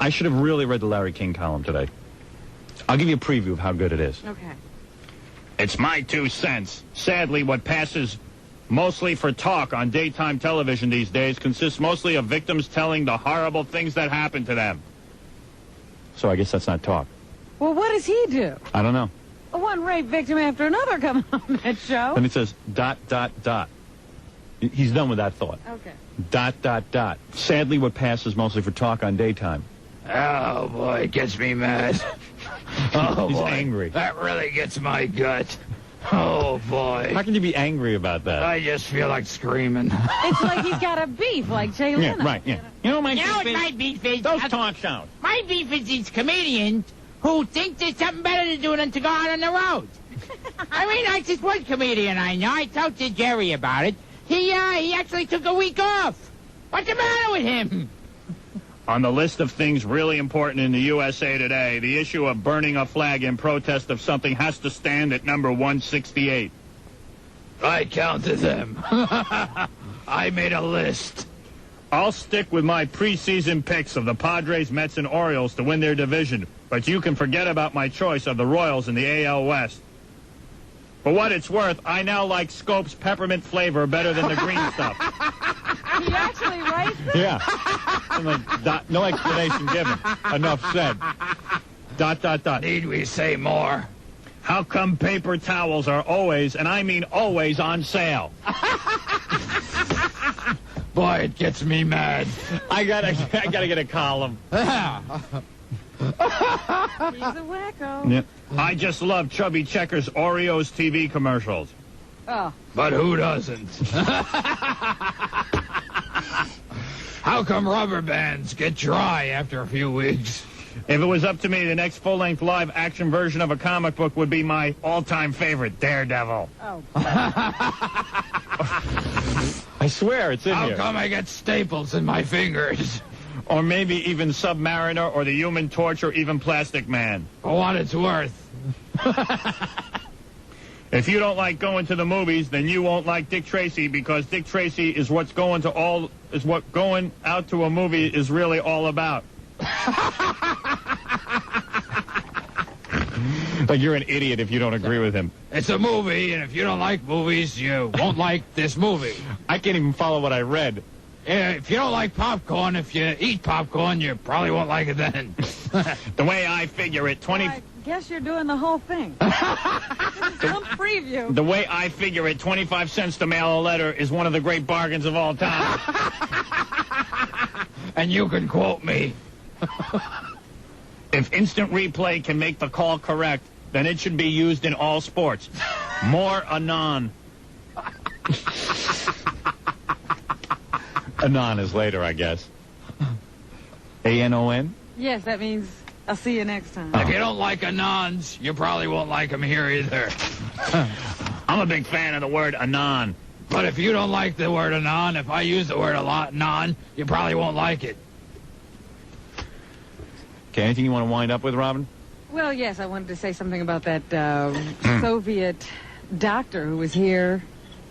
I should have really read the Larry King column today. I'll give you a preview of how good it is. Okay. It's my 2 cents. Sadly, what passes mostly for talk on daytime television these days consists mostly of victims telling the horrible things that happen to them. So I guess that's not talk. Well, what does he do? I don't know. One rape victim after another coming on that show. Then it says, ... He's done with that thought. Okay. ... Sadly, what passes mostly for talk on daytime. Oh, boy, it gets me mad. Oh, He's boy. angry. That really gets my gut. Oh, boy. How can you be angry about that? I just feel like screaming. It's like he's got a beef, like Jay Leno. Yeah, right, yeah. You know what my beef is? Those talk shows. My beef is these comedians who think there's something better to do than to go out on the road. I mean, like this one comedian I know. I talked to Jerry about it. He actually took a week off. What's the matter with him? On the list of things really important in the USA today, the issue of burning a flag in protest of something has to stand at number 168. I counted them. I made a list. I'll stick with my preseason picks of the Padres, Mets, and Orioles to win their division, but you can forget about my choice of the Royals in the AL West. For what it's worth, I now like Scope's peppermint flavor better than the green stuff. He actually writes it? Yeah. And like, no explanation given. Enough said. ... Need we say more? How come paper towels are always, and I mean always, on sale? Boy, it gets me mad. I gotta get a column. He's a wacko. Yep. I just love Chubby Checker's Oreos TV commercials. Oh. But who doesn't? How come rubber bands get dry after a few weeks? If it was up to me, the next full-length live-action version of a comic book would be my all-time favorite, Daredevil. Oh. I swear it's in How here. come I get staples in my fingers? Or maybe even Submariner or the Human Torch or even Plastic Man. For what it's worth. If you don't like going to the movies, then you won't like Dick Tracy, because Dick Tracy is what going out to a movie is really all about. Like you're an idiot if you don't agree with him. It's a movie, and if you don't like movies, you won't like this movie. I can't even follow what I read. If you don't like popcorn, if you eat popcorn, you probably won't like it then. The way I figure it, I guess you're doing the whole thing. This is some preview. The way I figure it, 25 cents to mail a letter is one of the great bargains of all time. And you can quote me. If instant replay can make the call correct, then it should be used in all sports. More anon. Anon is later, I guess. A-N-O-N? Yes, that means I'll see you next time. If you don't like anons, you probably won't like them here either. I'm a big fan of the word anon. But if you don't like the word anon, if I use the word a lot, anon, you probably won't like it. Okay, anything you want to wind up with, Robin? Well, yes, I wanted to say something about that Soviet doctor who was here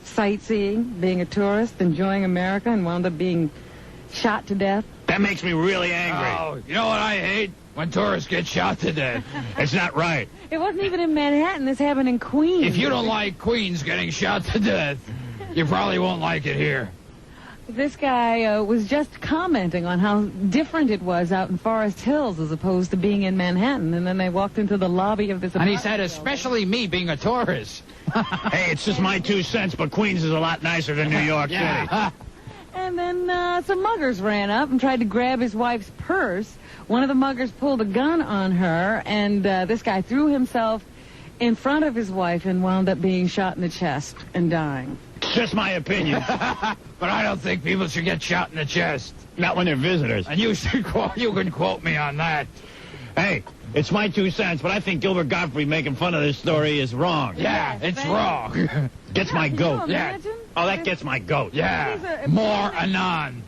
sightseeing, being a tourist, enjoying America, and wound up being shot to death. That makes me really angry. Oh, you know what I hate? When tourists get shot to death. It's not right. It wasn't even in Manhattan. This happened in Queens. If you don't like Queens getting shot to death, you probably won't like it here. This guy was just commenting on how different it was out in Forest Hills as opposed to being in Manhattan. And then they walked into the lobby of this And he apartment said, building. especially me being a tourist. Hey, it's just my 2 cents, but Queens is a lot nicer than New York City. Yeah. And then some muggers ran up and tried to grab his wife's purse. One of the muggers pulled a gun on her, and this guy threw himself in front of his wife and wound up being shot in the chest and dying. It's just my opinion. But I don't think people should get shot in the chest. Not when they're visitors. And you can quote me on that. Hey, it's my 2 cents, but I think Gilbert Gottfried making fun of this story is wrong. Yeah, it's wrong. Gets my goat. Can you Yeah. imagine? Oh, that gets my goat. Yeah, He's a- more anon.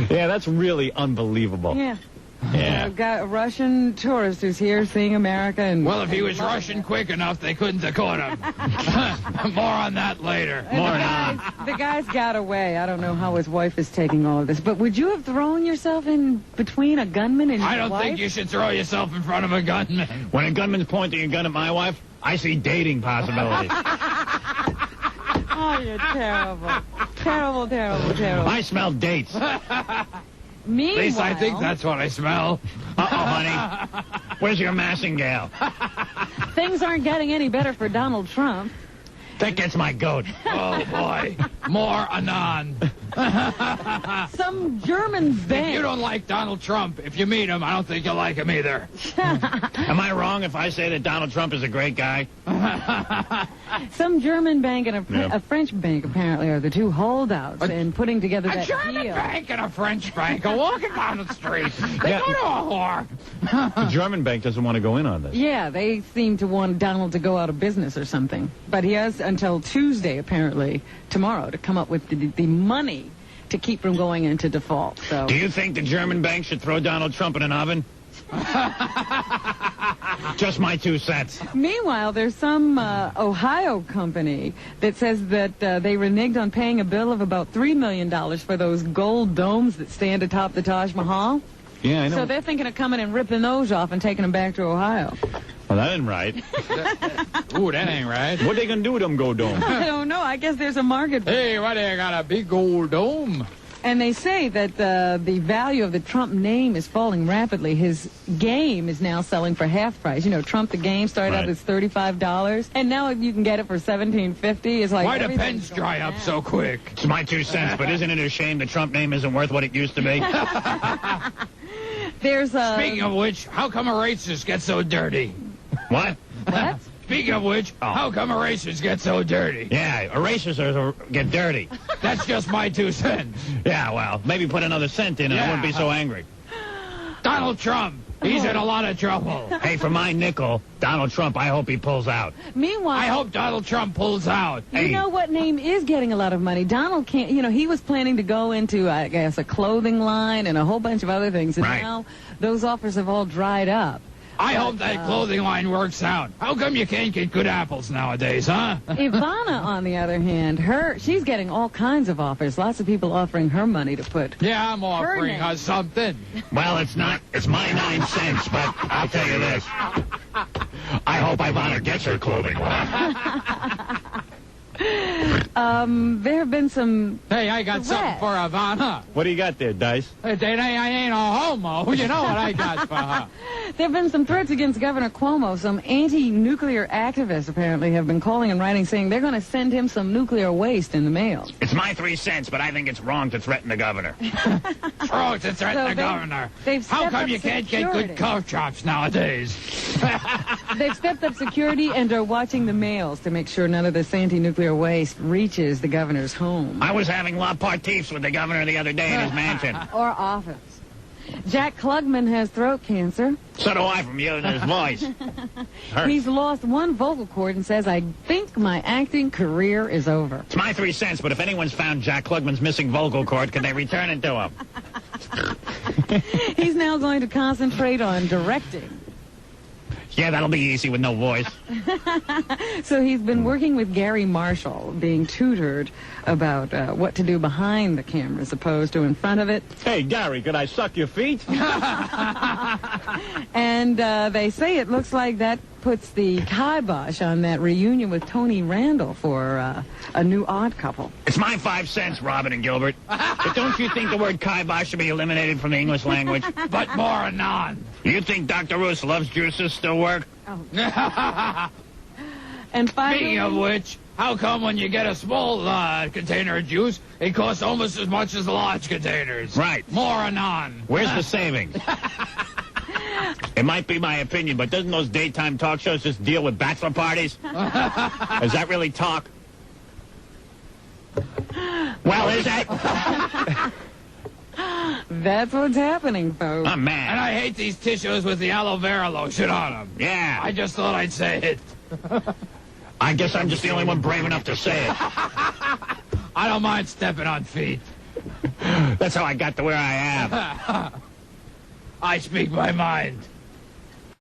Yeah, that's really unbelievable. Yeah. Yeah. I've got a Russian tourist who's here seeing America. And Well, if he was loving Russian it. quick enough, they couldn't have caught him. More on that later. And the guy's got away. I don't know how his wife is taking all of this. But would you have thrown yourself in between a gunman and I your don't wife? think you should throw yourself in front of a gunman. When a gunman's pointing a gun at my wife, I see dating possibilities. Oh, you're terrible. Terrible, terrible, terrible. I smell dates. At Meanwhile, least I think that's what I smell. Uh-oh, honey. Where's your massingale? things aren't getting any better for Donald Trump. That gets my goat. Oh, boy. More anon. Some German If bank. you don't like Donald Trump, if you meet him, I don't think you'll like him either. Am I wrong if I say that Donald Trump is a great guy? Some German bank and Yeah. a French bank apparently are the two holdouts in putting together A that German deal. bank and a French bank are walking down the street. They Yeah. go to a whore. The German bank doesn't want to go in on this. Yeah, they seem to want Donald to go out of business or something. But he has until Tuesday, apparently, tomorrow, to come up with the money to keep from going into default. So Do you think the German bank should throw Donald Trump in an oven? Just my 2 cents. Meanwhile, there's some Ohio company that says that they reneged on paying a bill of about $3 million for those gold domes that stand atop the Taj Mahal. Yeah, I know. So they're thinking of coming and ripping those off and taking them back to Ohio. Well, that ain't right. Ooh, that ain't right. What they gonna do with them gold domes? I don't know. I guess there's a market for it. Hey, why they got a big old dome? And they say that the value of the Trump name is falling rapidly. His game is now selling for half price. You know, Trump the game started out Right. as $35, and now you can get it for $17.50. It's like Why do everything's pens going dry up down. so quick? It's my 2 cents, but isn't it a shame the Trump name isn't worth what it used to be? There's a Speaking of which, how come erasers get so dirty? What? what? Speaking of which, how come erasers get so dirty? Yeah, erasers get dirty. That's just my 2 cents. Yeah, well, maybe put another cent in and I wouldn't be so angry. Donald Trump, he's in a lot of trouble. Hey, for my nickel, Donald Trump, I hope he pulls out. Meanwhile, I hope Donald Trump pulls out. you Hey. know what name is getting a lot of money? Donald can't, you know, he was planning to go into, I guess, a clothing line and a whole bunch of other things, and Right. now those offers have all dried up. I hope that clothing line works out. How come you can't get good apples nowadays, huh? Ivana, on the other hand, she's getting all kinds of offers. Lots of people offering her money to put. Yeah, I'm offering name. her something. Well, it's my 9 cents, but I'll tell you this. I hope Ivana gets her clothing line. There have been some. Hey, I got something for Ivana. What do you got there, Dice? Hey, I ain't a homo. You know what I got for her. There have been some threats against Governor Cuomo. Some anti-nuclear activists apparently have been calling and writing saying they're going to send him some nuclear waste in the mail. It's my 3 cents, but I think it's wrong to threaten the governor. Oh, to threaten the governor. They've How stepped come up you can't get security. good cough drops nowadays? They've stepped up security and are watching the mails to make sure none of this anti-nuclear waste reaches the governor's home I was having la parties with the governor the other day in his mansion. or office. Jack Klugman has throat cancer. So do I from hearing his voice. Hurts. He's lost one vocal cord and says, I think my acting career is over. It's my 3 cents, but if anyone's found Jack Klugman's missing vocal cord, can they return it to him? He's now going to concentrate on directing. Yeah, that'll be easy with no voice. So he's been working with Gary Marshall, being tutored about what to do behind the camera as opposed to in front of it. Hey, Gary, could I suck your feet? And they say it looks like that puts the kibosh on that reunion with Tony Randall for a new Odd Couple. It's my 5 cents, Robin and Gilbert. But don't you think the word kibosh should be eliminated from the English language? But more anon. You think Dr. Roos loves juices still work? And finally, Speaking of which, how come when you get a small container of juice, it costs almost as much as the large containers? Right. More anon. Where's the savings? It might be my opinion, but doesn't those daytime talk shows just deal with bachelor parties? Is that really talk? Well, is that? that's what's happening, folks. I'm And mad. I hate these tissues with the aloe vera lotion on them. Yeah. I just thought I'd say it. I guess I'm just the only one brave enough to say it. I don't mind stepping on feet. That's how I got to where I am. I speak my mind.